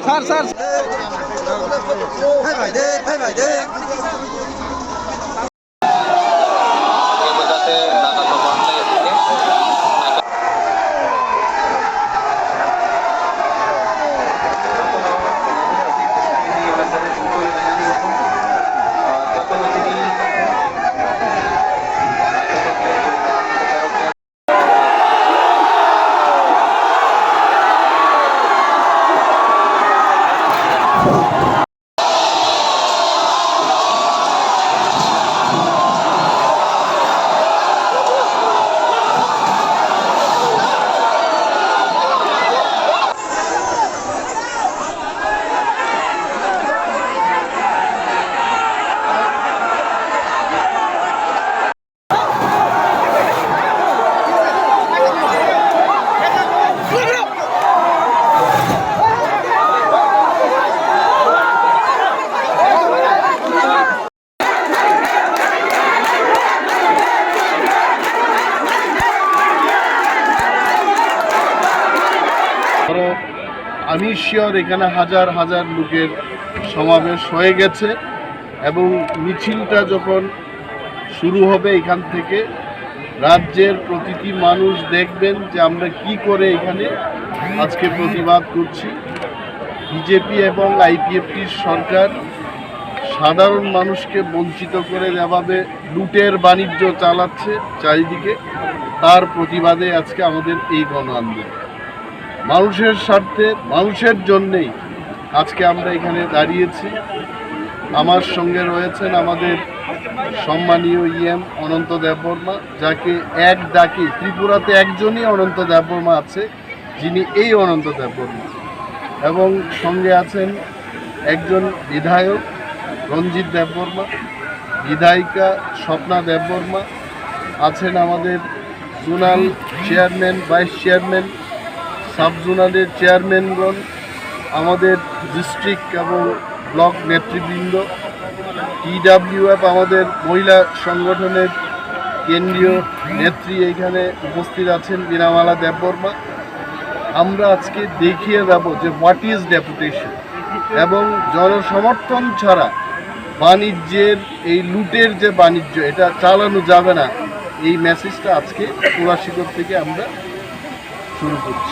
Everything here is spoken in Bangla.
স্যার স্যার আমি শিওর এখানে হাজার হাজার লোকের সমাবেশ হয়ে গেছে এবং মিছিলটা যখন শুরু হবে এখান থেকে রাজ্যের প্রতিটি মানুষ দেখবেন যে আমরা কি করে এখানে আজকে প্রতিবাদ করছি। বিজেপি এবং আইপিএফটির সরকার সাধারণ মানুষকে বঞ্চিত করে যেভাবে লুটের বাণিজ্য চালাচ্ছে চারিদিকে, তার প্রতিবাদে আজকে আমাদের এই গণ আন্দোলন। মানুষের স্বার্থে, মানুষের জন্যেই আজকে আমরা এখানে দাঁড়িয়েছি। আমার সঙ্গে রয়েছেন আমাদের সম্মানীয় ইএম অনন্ত দেববর্মা, যাকে এক ডাকে ত্রিপুরাতে একজনই অনন্ত দেববর্মা আছে, যিনি এই অনন্ত দেববর্মা, এবং সঙ্গে আছেন একজন বিধায়ক রঞ্জিত দেববর্মা, বিধায়িকা স্বপ্না দেববর্মা, আছেন আমাদের zonal chairman, vice chairman, sub জোনালের চেয়ারম্যানগণ, আমাদের ডিস্ট্রিক্ট এবং ব্লক নেতৃবৃন্দ, TWF আমাদের মহিলা সংগঠনের কেন্দ্রীয় নেত্রী এইখানে উপস্থিত আছেন বীণামালা দেববর্মা। আমরা আজকে দেখিয়ে যাব যে হোয়াট ইজ ডেপুটেশন, এবং জনসমর্থন ছাড়া বাণিজ্যের এই লুটের যে বাণিজ্য, এটা চালানো যাবে না। এই মেসেজটা আজকে কুলাশিকর থেকে আমরা শুরু করছি।